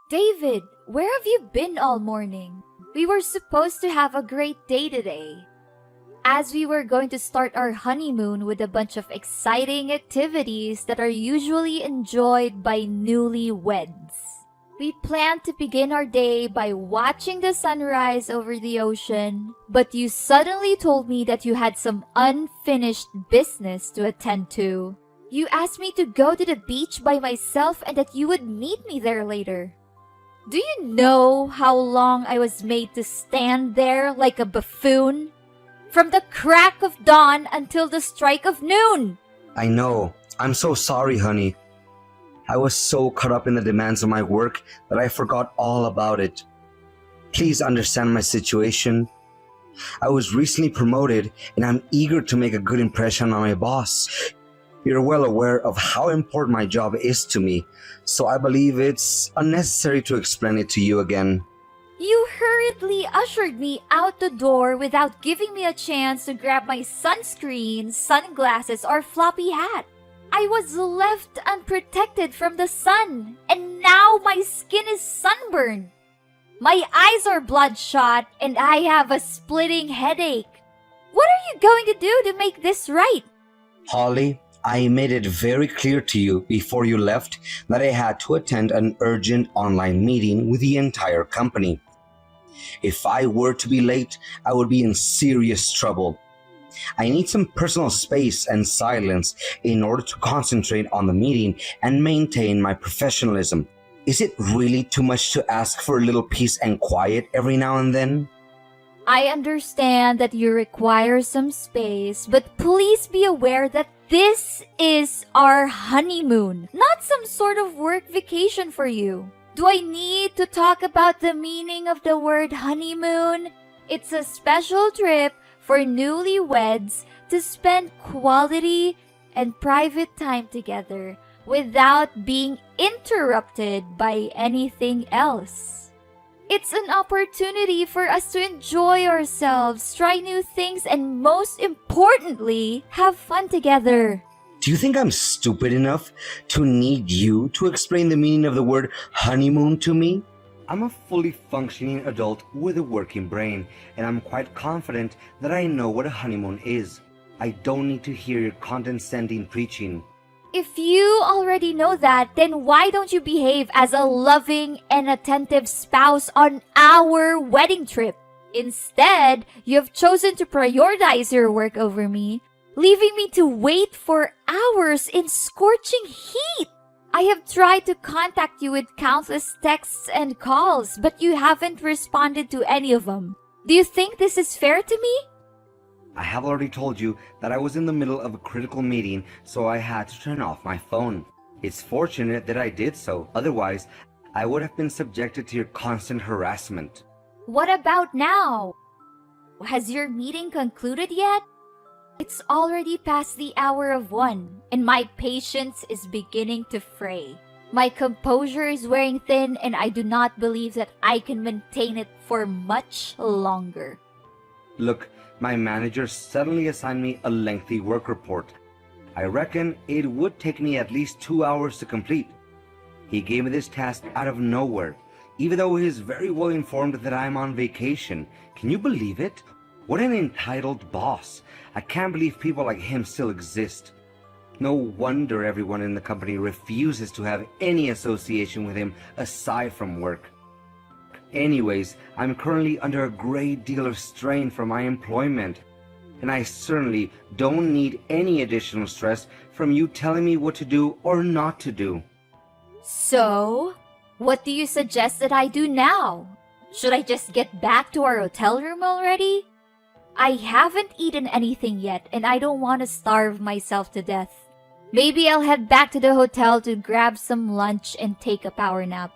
David, where have you been all morning? We were supposed to have a great day today, as we were going to start our honeymoon with a bunch of exciting activities that are usually enjoyed by newlyweds. We planned to begin our day by watching the sunrise over the ocean, but you suddenly told me that you had some unfinished business to attend to. You asked me to go to the beach by myself and that you would meet me there later. Do you know how long I was made to stand there like a buffoon? From the crack of dawn until the strike of noon! I know. I'm so sorry, honey. I was so caught up in the demands of my work that I forgot all about it. Please understand my situation. I was recently promoted and I'm eager to make a good impression on my boss. You're well aware of how important my job is to me, so I believe it's unnecessary to explain it to you again. You hurriedly ushered me out the door without giving me a chance to grab my sunscreen, sunglasses, or floppy hat. I was left unprotected from the sun, and now my skin is sunburned. My eyes are bloodshot, and I have a splitting headache. What are you going to do to make this right? Holly, I made it very clear to you before you left that I had to attend an urgent online meeting with the entire company. If I were to be late, I would be in serious trouble. I need some personal space and silence in order to concentrate on the meeting and maintain my professionalism. Is it really too much to ask for a little peace and quiet every now and then? I understand that you require some space, but please be aware that this is our honeymoon, not some sort of work vacation for you. Do I need to talk about the meaning of the word honeymoon? It's a special trip for newlyweds to spend quality and private time together without being interrupted by anything else. It's an opportunity for us to enjoy ourselves, try new things, and most importantly, have fun together. Do you think I'm stupid enough to need you to explain the meaning of the word honeymoon to me? I'm a fully functioning adult with a working brain, and I'm quite confident that I know what a honeymoon is. I don't need to hear your condescending preaching. If you already know that, then why don't you behave as a loving and attentive spouse on our wedding trip? Instead, you have chosen to prioritize your work over me, leaving me to wait for hours in scorching heat. I have tried to contact you with countless texts and calls, but you haven't responded to any of them. Do you think this is fair to me? I have already told you that I was in the middle of a critical meeting, so I had to turn off my phone. It's fortunate that I did so, otherwise I would have been subjected to your constant harassment. What about now? Has your meeting concluded yet? It's already past the hour of 1, and my patience is beginning to fray. My composure is wearing thin, and I do not believe that I can maintain it for much longer. Look, my manager suddenly assigned me a lengthy work report. I reckon it would take me at least 2 hours to complete. He gave me this task out of nowhere, even though he is very well informed that I'm on vacation. Can you believe it? What an entitled boss. I can't believe people like him still exist. No wonder everyone in the company refuses to have any association with him aside from work. Anyways, I'm currently under a great deal of strain from my employment, and I certainly don't need any additional stress from you telling me what to do or not to do. So, what do you suggest that I do now? Should I just get back to our hotel room already? I haven't eaten anything yet, and I don't want to starve myself to death. Maybe I'll head back to the hotel to grab some lunch and take a power nap.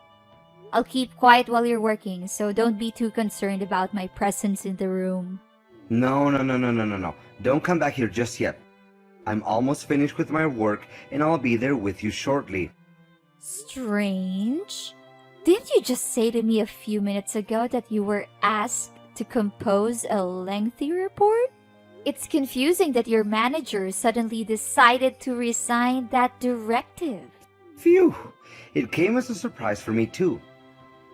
I'll keep quiet while you're working, so don't be too concerned about my presence in the room. No. Don't come back here just yet. I'm almost finished with my work, and I'll be there with you shortly. Strange. Didn't you just say to me a few minutes ago that you were asked to compose a lengthy report? It's confusing that your manager suddenly decided to resign that directive. Phew! It came as a surprise for me too.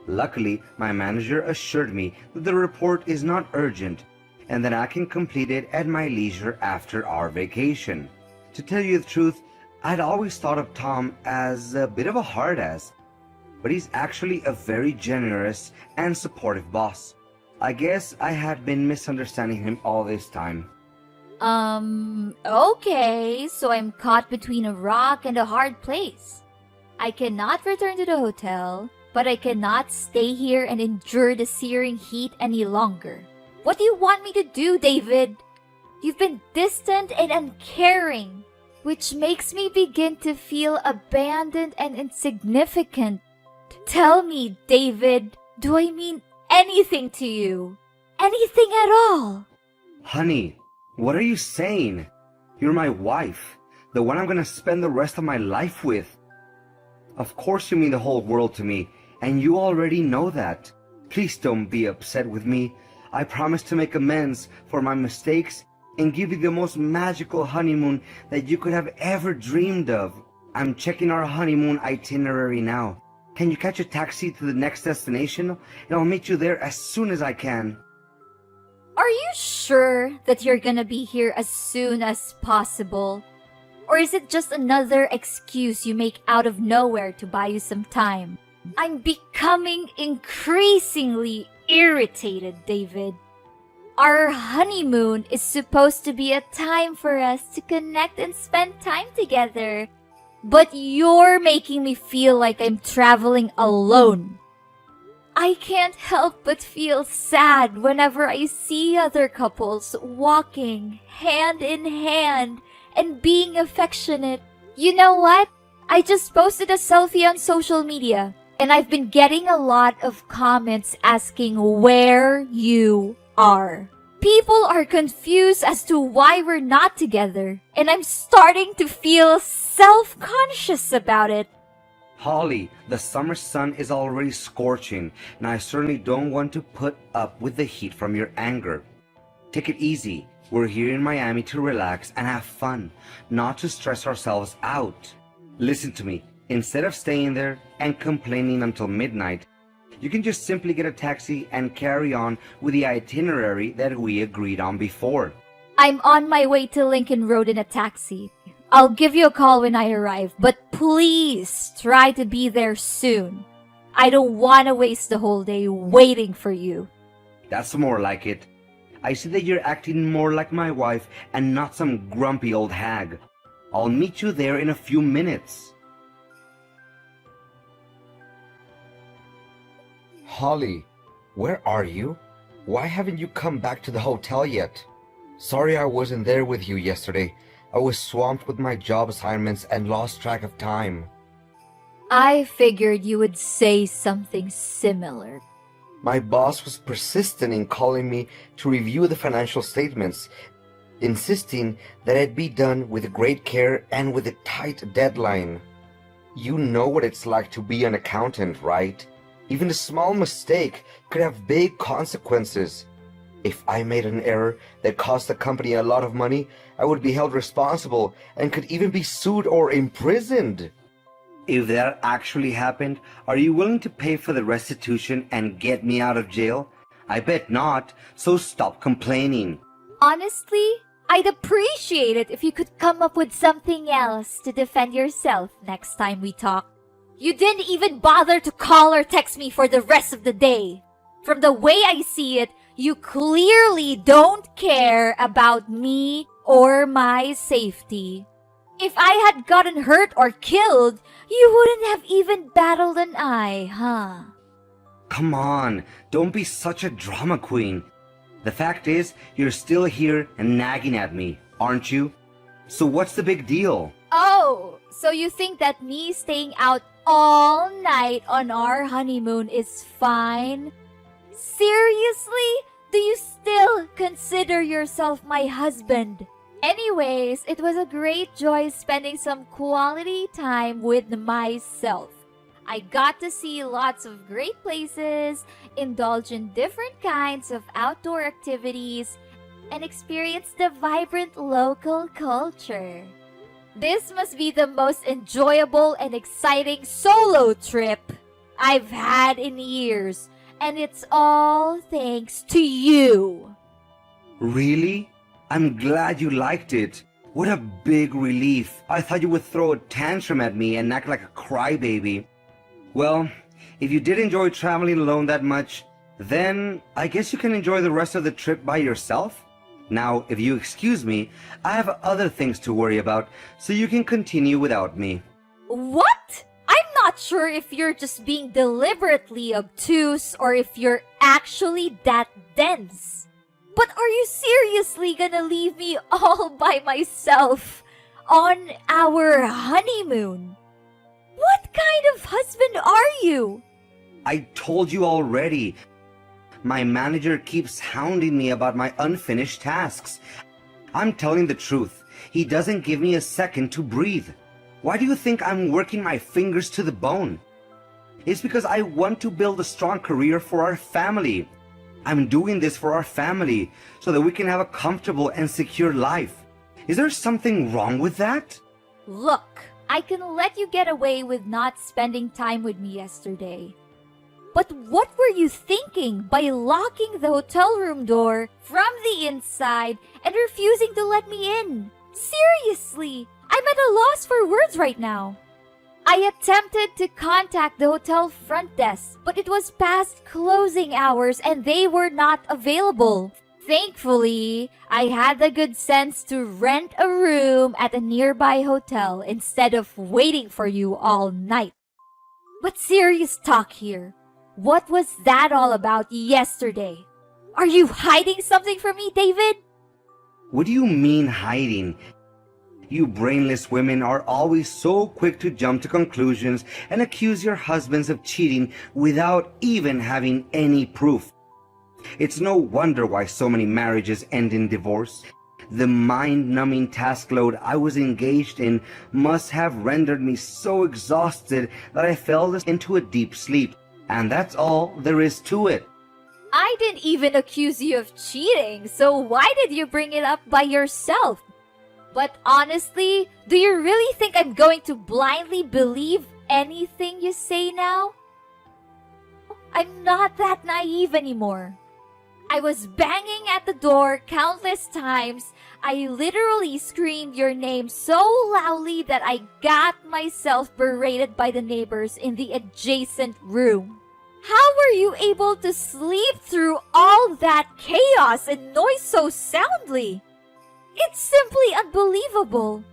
Luckily, my manager assured me that the report is not urgent and that I can complete it at my leisure after our vacation. To tell you the truth, I'd always thought of Tom as a bit of a hard-ass, but he's actually a very generous and supportive boss. I guess I had been misunderstanding him all this time. Okay, so I'm caught between a rock and a hard place. I cannot return to the hotel, but I cannot stay here and endure the searing heat any longer. What do you want me to do, David? You've been distant and uncaring, which makes me begin to feel abandoned and insignificant. Tell me, David, do I mean anything to you? Anything at all? Honey, what are you saying? You're my wife, the one I'm gonna spend the rest of my life with. Of course you mean the whole world to me, and you already know that. Please don't be upset with me. I promise to make amends for my mistakes and give you the most magical honeymoon that you could have ever dreamed of. I'm checking our honeymoon itinerary now. Can you catch a taxi to the next destination? And I'll meet you there as soon as I can. Are you sure that you're gonna be here as soon as possible? Or is it just another excuse you make out of nowhere to buy you some time? I'm becoming increasingly irritated, David. Our honeymoon is supposed to be a time for us to connect and spend time together. But you're making me feel like I'm traveling alone. I can't help but feel sad whenever I see other couples walking hand in hand and being affectionate. You know what? I just posted a selfie on social media, and I've been getting a lot of comments asking where you are. People are confused as to why we're not together, and I'm starting to feel self-conscious about it. Holly, the summer sun is already scorching, and I certainly don't want to put up with the heat from your anger. Take it easy. We're here in Miami to relax and have fun, not to stress ourselves out. Listen to me. Instead of staying there and complaining until midnight, you can just simply get a taxi and carry on with the itinerary that we agreed on before. I'm on my way to Lincoln Road in a taxi. I'll give you a call when I arrive, but please try to be there soon. I don't want to waste the whole day waiting for you. That's more like it. I see that you're acting more like my wife and not some grumpy old hag. I'll meet you there in a few minutes. Holly, where are you? Why haven't you come back to the hotel yet? Sorry I wasn't there with you yesterday. I was swamped with my job assignments and lost track of time. I figured you would say something similar. My boss was persistent in calling me to review the financial statements, insisting that it be done with great care and with a tight deadline. You know what it's like to be an accountant, right? Even a small mistake could have big consequences. If I made an error that cost the company a lot of money, I would be held responsible and could even be sued or imprisoned. If that actually happened, are you willing to pay for the restitution and get me out of jail? I bet not, so stop complaining. Honestly, I'd appreciate it if you could come up with something else to defend yourself next time we talk. You didn't even bother to call or text me for the rest of the day. From the way I see it, you clearly don't care about me or my safety. If I had gotten hurt or killed, you wouldn't have even battled an eye, huh? Come on, don't be such a drama queen. The fact is, you're still here and nagging at me, aren't you? So what's the big deal? Oh, so you think that me staying out all night on our honeymoon is fine? Seriously? Do you still consider yourself my husband? Anyways, it was a great joy spending some quality time with myself. I got to see lots of great places, indulge in different kinds of outdoor activities, and experience the vibrant local culture. This must be the most enjoyable and exciting solo trip I've had in years, and it's all thanks to you. Really? I'm glad you liked it. What a big relief. I thought you would throw a tantrum at me and act like a crybaby. Well, if you did enjoy traveling alone that much, then I guess you can enjoy the rest of the trip by yourself. Now, if you excuse me, I have other things to worry about, so you can continue without me. What? I'm not sure if you're just being deliberately obtuse or if you're actually that dense. But are you seriously gonna leave me all by myself on our honeymoon? What kind of husband are you? I told you already. My manager keeps hounding me about my unfinished tasks. I'm telling the truth. He doesn't give me a second to breathe. Why do you think I'm working my fingers to the bone? It's because I want to build a strong career for our family. I'm doing this for our family so that we can have a comfortable and secure life. Is there something wrong with that? Look, I can let you get away with not spending time with me yesterday. But what were you thinking by locking the hotel room door from the inside and refusing to let me in? Seriously, I'm at a loss for words right now. I attempted to contact the hotel front desk, but it was past closing hours and they were not available. Thankfully, I had the good sense to rent a room at a nearby hotel instead of waiting for you all night. But serious talk here. What was that all about yesterday? Are you hiding something from me, David? What do you mean hiding? You brainless women are always so quick to jump to conclusions and accuse your husbands of cheating without even having any proof. It's no wonder why so many marriages end in divorce. The mind-numbing task load I was engaged in must have rendered me so exhausted that I fell into a deep sleep. And that's all there is to it. I didn't even accuse you of cheating, so why did you bring it up by yourself? But honestly, do you really think I'm going to blindly believe anything you say now? I'm not that naive anymore. I was banging at the door countless times. I literally screamed your name so loudly that I got myself berated by the neighbors in the adjacent room. How were you able to sleep through all that chaos and noise so soundly? It's simply unbelievable.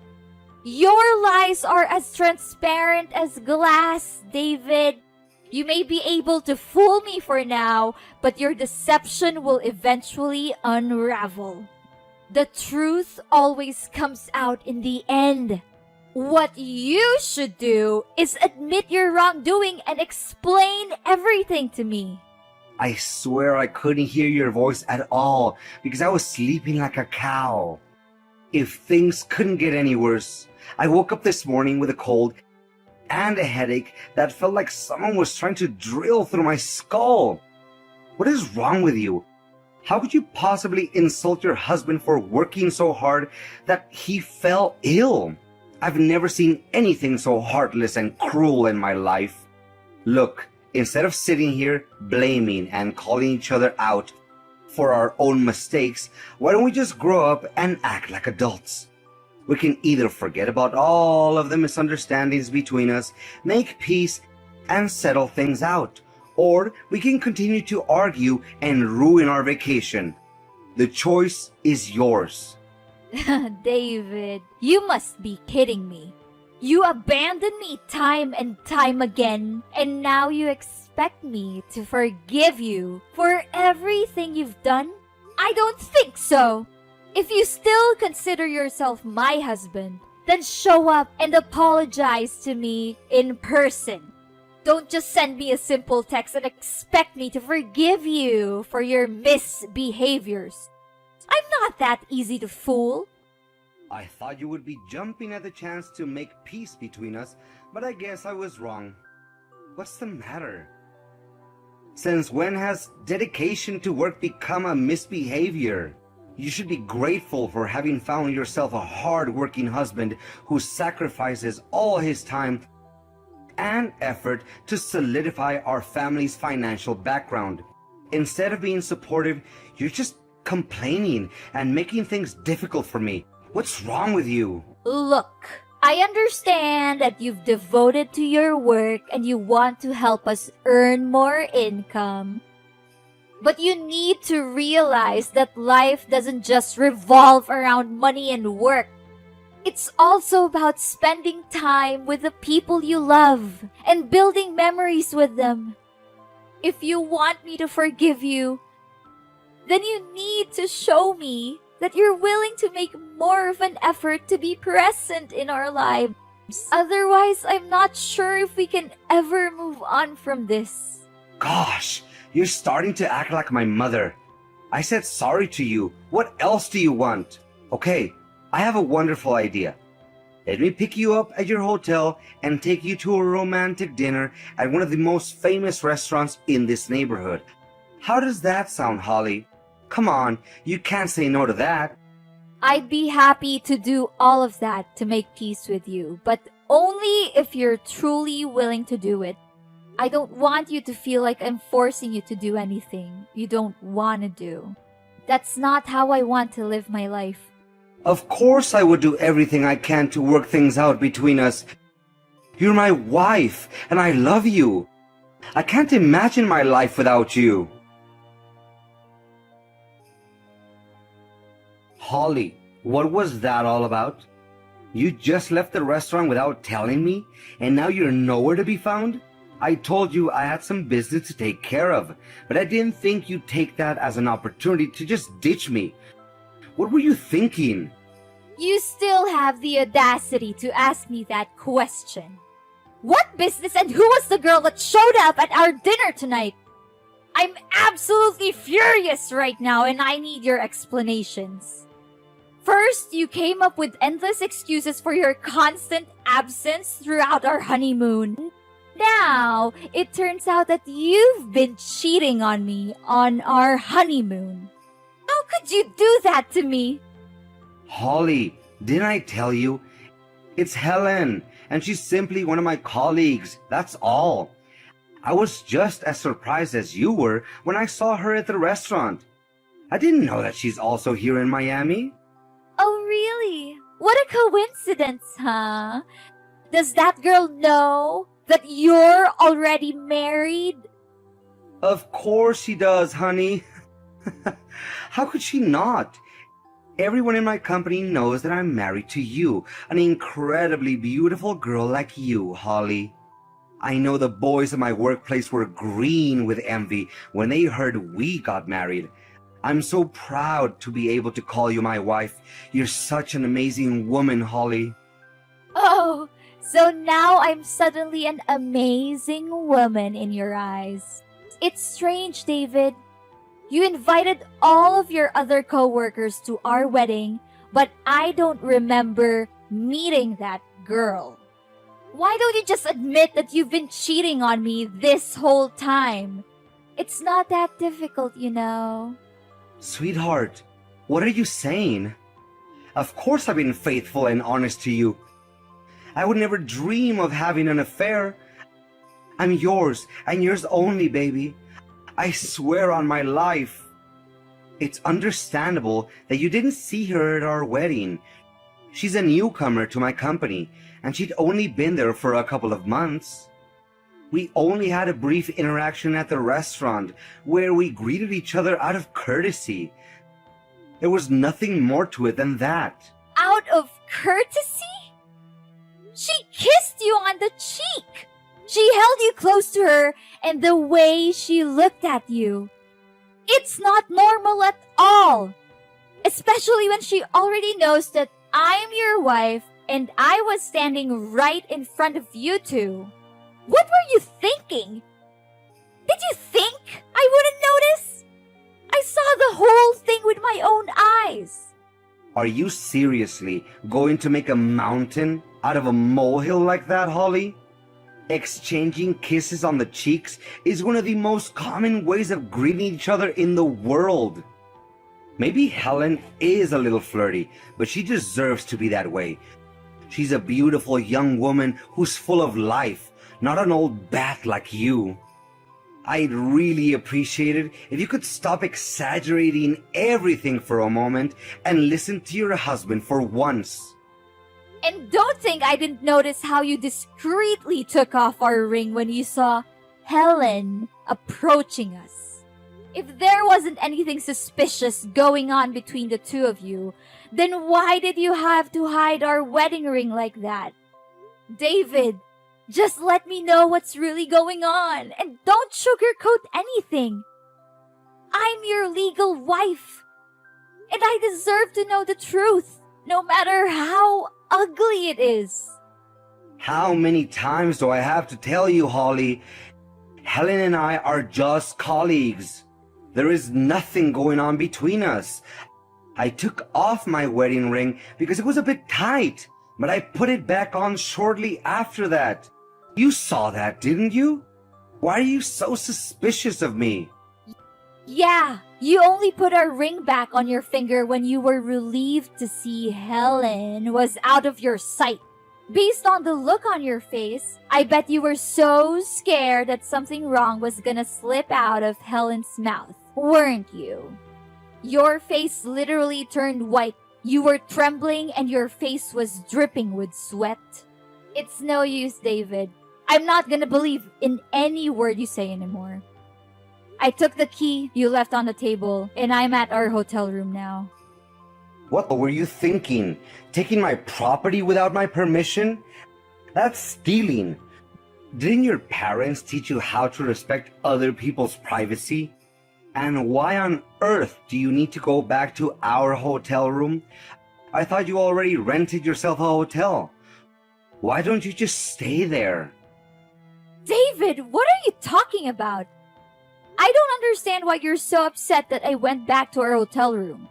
Your lies are as transparent as glass, David. You may be able to fool me for now, but your deception will eventually unravel. The truth always comes out in the end. What you should do is admit your wrongdoing and explain everything to me. I swear I couldn't hear your voice at all because I was sleeping like a cow. If things couldn't get any worse, I woke up this morning with a cold and a headache that felt like someone was trying to drill through my skull. What is wrong with you? How could you possibly insult your husband for working so hard that he fell ill? I've never seen anything so heartless and cruel in my life. Look, instead of sitting here blaming and calling each other out for our own mistakes, why don't we just grow up and act like adults? We can either forget about all of the misunderstandings between us, make peace, and settle things out, or we can continue to argue and ruin our vacation. The choice is yours. David, you must be kidding me. You abandoned me time and time again, and now you expect me to forgive you for everything you've done? I don't think so. If you still consider yourself my husband, then show up and apologize to me in person. Don't just send me a simple text and expect me to forgive you for your misbehaviors. I'm not that easy to fool. I thought you would be jumping at the chance to make peace between us, but I guess I was wrong. What's the matter? Since when has dedication to work become a misbehavior? You should be grateful for having found yourself a hard-working husband who sacrifices all his time and effort to solidify our family's financial background. Instead of being supportive, you're just complaining and making things difficult for me. What's wrong with you? Look, I understand that you've devoted to your work and you want to help us earn more income. But you need to realize that life doesn't just revolve around money and work. It's also about spending time with the people you love and building memories with them. If you want me to forgive you, then you need to show me that you're willing to make more of an effort to be present in our lives. Otherwise, I'm not sure if we can ever move on from this. Gosh, you're starting to act like my mother. I said sorry to you. What else do you want? Okay, I have a wonderful idea. Let me pick you up at your hotel and take you to a romantic dinner at one of the most famous restaurants in this neighborhood. How does that sound, Holly? Come on, you can't say no to that. I'd be happy to do all of that to make peace with you, but only if you're truly willing to do it. I don't want you to feel like I'm forcing you to do anything you don't want to do. That's not how I want to live my life. Of course I would do everything I can to work things out between us. You're my wife, and I love you. I can't imagine my life without you. Holly, what was that all about? You just left the restaurant without telling me, and now you're nowhere to be found? I told you I had some business to take care of, but I didn't think you'd take that as an opportunity to just ditch me. What were you thinking? You still have the audacity to ask me that question. What business and who was the girl that showed up at our dinner tonight? I'm absolutely furious right now and I need your explanations. First, you came up with endless excuses for your constant absence throughout our honeymoon. Now, it turns out that you've been cheating on me on our honeymoon. How could you do that to me? Holly, didn't I tell you? It's Helen, and she's simply one of my colleagues, that's all. I was just as surprised as you were when I saw her at the restaurant. I didn't know that she's also here in Miami. Oh, really? What a coincidence, huh? Does that girl know that you're already married? Of course she does, honey. How could she not? Everyone in my company knows that I'm married to you, an incredibly beautiful girl like you, Holly. I know the boys at my workplace were green with envy when they heard we got married. I'm so proud to be able to call you my wife. You're such an amazing woman, Holly. Oh, so now I'm suddenly an amazing woman in your eyes. It's strange, David. You invited all of your other co-workers to our wedding, but I don't remember meeting that girl. Why don't you just admit that you've been cheating on me this whole time? It's not that difficult, you know. Sweetheart, what are you saying? Of course I've been faithful and honest to you. I would never dream of having an affair. I'm yours and yours only, baby. I swear on my life. It's understandable that you didn't see her at our wedding. She's a newcomer to my company, and she'd only been there for a couple of months. We only had a brief interaction at the restaurant where we greeted each other out of courtesy. There was nothing more to it than that. Out of courtesy? She kissed you on the cheek. She held you close to her, and the way she looked at you. It's not normal at all. Especially when she already knows that I'm your wife and I was standing right in front of you two. What were you thinking? Did you think I wouldn't notice? I saw the whole thing with my own eyes. Are you seriously going to make a mountain out of a molehill like that, Holly? Exchanging kisses on the cheeks is one of the most common ways of greeting each other in the world. Maybe Helen is a little flirty, but she deserves to be that way. She's a beautiful young woman who's full of life, not an old bat like you. I'd really appreciate it if you could stop exaggerating everything for a moment and listen to your husband for once. And don't think I didn't notice how you discreetly took off our ring when you saw Helen approaching us. If there wasn't anything suspicious going on between the two of you, then why did you have to hide our wedding ring like that? David, just let me know what's really going on and don't sugarcoat anything. I'm your legal wife, and I deserve to know the truth, no matter how ugly it is. How many times do I have to tell you, Holly? Helen and I are just colleagues. There is nothing going on between us. I took off my wedding ring because it was a bit tight, but I put it back on shortly after that. You saw that, didn't you? Why are you so suspicious of me? Yeah, you only put our ring back on your finger when you were relieved to see Helen was out of your sight. Based on the look on your face, I bet you were so scared that something wrong was gonna slip out of Helen's mouth, weren't you? Your face literally turned white. You were trembling and your face was dripping with sweat. It's no use, David. I'm not gonna believe in any word you say anymore. I took the key you left on the table, and I'm at our hotel room now. What were you thinking? Taking my property without my permission? That's stealing. Didn't your parents teach you how to respect other people's privacy? And why on earth do you need to go back to our hotel room? I thought you already rented yourself a hotel. Why don't you just stay there? David, what are you talking about? I don't understand why you're so upset that I went back to our hotel room.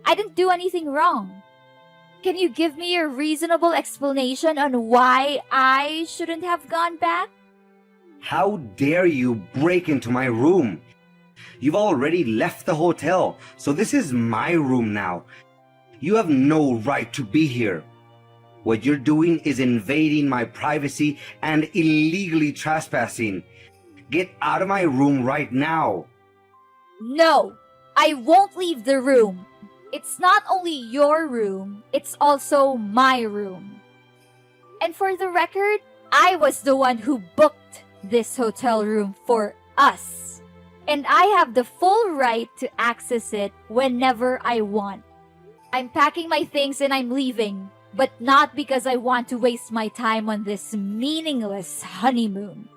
I didn't do anything wrong. Can you give me a reasonable explanation on why I shouldn't have gone back? How dare you break into my room? You've already left the hotel, so this is my room now. You have no right to be here. What you're doing is invading my privacy and illegally trespassing. Get out of my room right now. No, I won't leave the room. It's not only your room, it's also my room. And for the record, I was the one who booked this hotel room for us. And I have the full right to access it whenever I want. I'm packing my things and I'm leaving, but not because I want to waste my time on this meaningless honeymoon.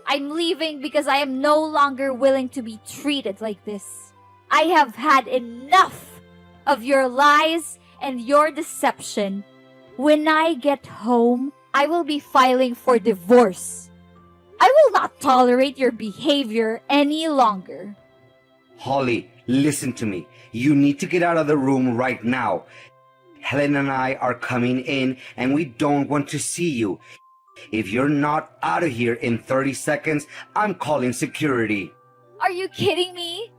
I'm leaving because I am no longer willing to be treated like this. I have had enough of your lies and your deception. When I get home, I will be filing for divorce. I will not tolerate your behavior any longer. Holly, listen to me. You need to get out of the room right now. Helen and I are coming in and we don't want to see you. If you're not out of here in 30 seconds, I'm calling security. Are you kidding me?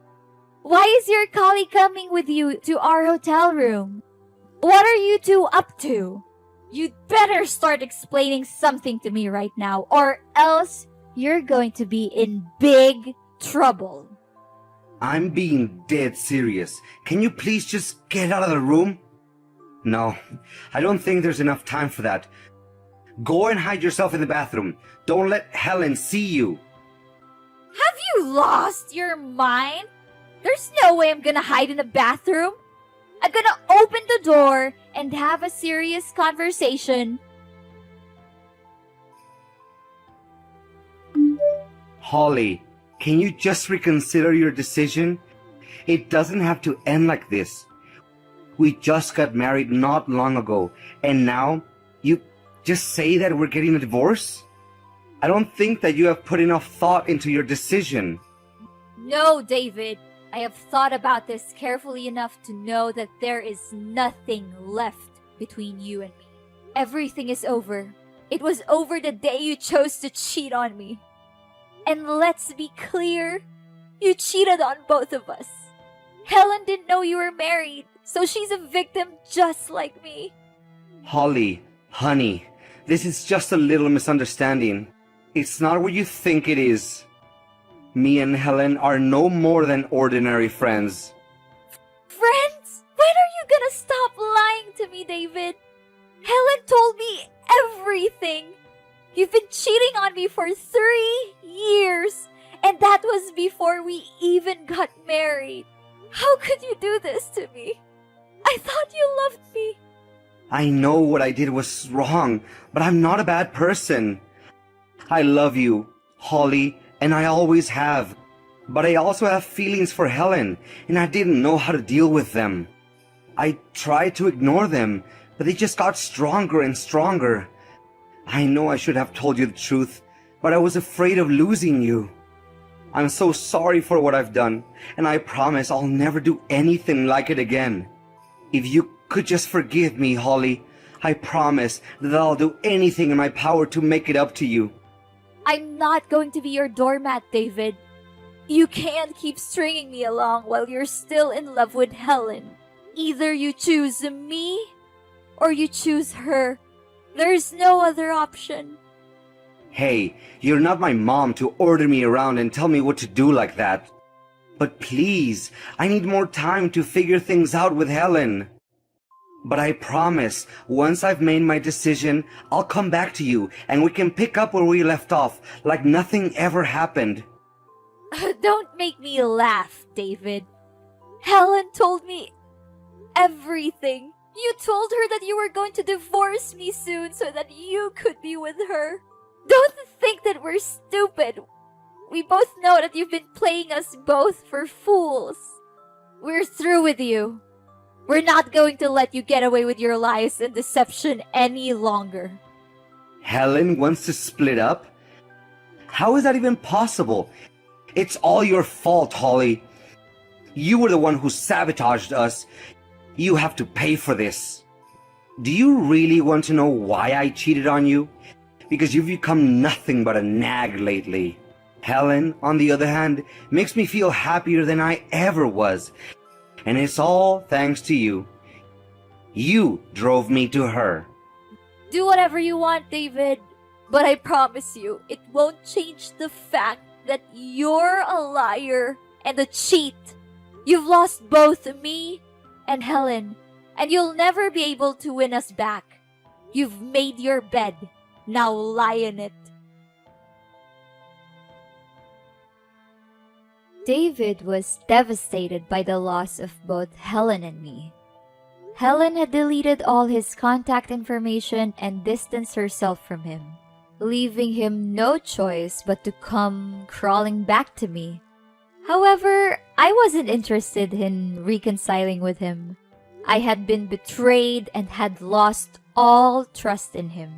Why is your colleague coming with you to our hotel room? What are you two up to? You'd better start explaining something to me right now, or else you're going to be in big trouble. I'm being dead serious. Can you please just get out of the room? No, I don't think there's enough time for that. Go and hide yourself in the bathroom. Don't let Helen see you. Have you lost your mind? There's no way I'm gonna hide in the bathroom. I'm gonna open the door and have a serious conversation. Holly, can you just reconsider your decision? It doesn't have to end like this. We just got married not long ago, and now you just say that we're getting a divorce? I don't think that you have put enough thought into your decision. No, David. I have thought about this carefully enough to know that there is nothing left between you and me. Everything is over. It was over the day you chose to cheat on me. And let's be clear, you cheated on both of us. Helen didn't know you were married, so she's a victim just like me. Holly, honey, This is just a little misunderstanding. It's not what you think it is. Me and Helen are no more than ordinary friends. Friends? When are you gonna stop lying to me, David? Helen told me everything. You've been cheating on me for 3 years, and that was before we even got married. How could you do this to me? I thought you loved me. I know what I did was wrong, but I'm not a bad person. I love you, Holly, and I always have. But I also have feelings for Helen, and I didn't know how to deal with them. I tried to ignore them, but they just got stronger and stronger. I know I should have told you the truth, but I was afraid of losing you. I'm so sorry for what I've done, and I promise I'll never do anything like it again. If you could just forgive me, Holly, I promise that I'll do anything in my power to make it up to you. I'm not going to be your doormat, David. You can't keep stringing me along while you're still in love with Helen. Either you choose me or you choose her. There's no other option. Hey, you're not my mom to order me around and tell me what to do like that. But please, I need more time to figure things out with Helen. But I promise, once I've made my decision, I'll come back to you and we can pick up where we left off, like nothing ever happened. Don't make me laugh, David. Helen told me everything. You told her that you were going to divorce me soon so that you could be with her. Don't think that we're stupid. We both know that you've been playing us both for fools. We're through with you. We're not going to let you get away with your lies and deception any longer. Helen wants to split up? How is that even possible? It's all your fault, Holly. You were the one who sabotaged us. You have to pay for this. Do you really want to know why I cheated on you? Because you've become nothing but a nag lately. Helen, on the other hand, makes me feel happier than I ever was. And it's all thanks to you. You drove me to her. Do whatever you want, David. But I promise you, it won't change the fact that you're a liar and a cheat. You've lost both me and Helen, and you'll never be able to win us back. You've made your bed. Now lie in it. David was devastated by the loss of both Helen and me. Helen had deleted all his contact information and distanced herself from him, leaving him no choice but to come crawling back to me. However, I wasn't interested in reconciling with him. I had been betrayed and had lost all trust in him.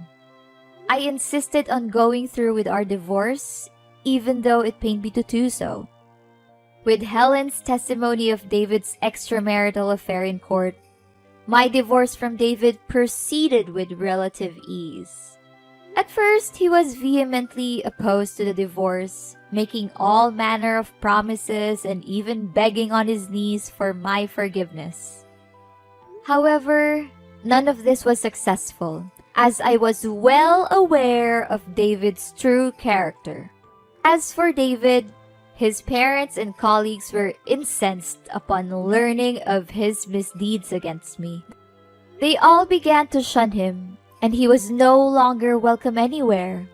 I insisted on going through with our divorce, even though it pained me to do so. With Helen's testimony of David's extramarital affair in court, my divorce from David proceeded with relative ease. At first, he was vehemently opposed to the divorce, making all manner of promises and even begging on his knees for my forgiveness. However, none of this was successful, as I was well aware of David's true character. As for David, his parents and colleagues were incensed upon learning of his misdeeds against me. They all began to shun him, and he was no longer welcome anywhere.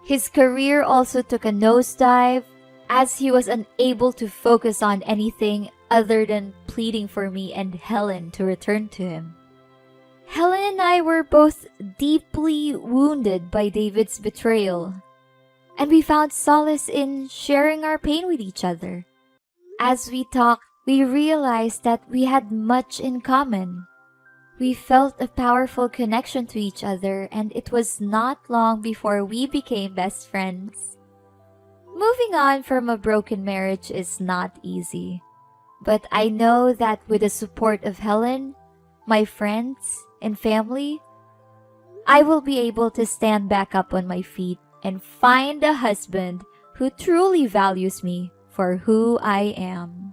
His career also took a nosedive, as he was unable to focus on anything other than pleading for me and Helen to return to him. Helen and I were both deeply wounded by David's betrayal, and we found solace in sharing our pain with each other. As we talked, we realized that we had much in common. We felt a powerful connection to each other, and it was not long before we became best friends. Moving on from a broken marriage is not easy, but I know that with the support of Helen, my friends, and family, I will be able to stand back up on my feet and find a husband who truly values me for who I am.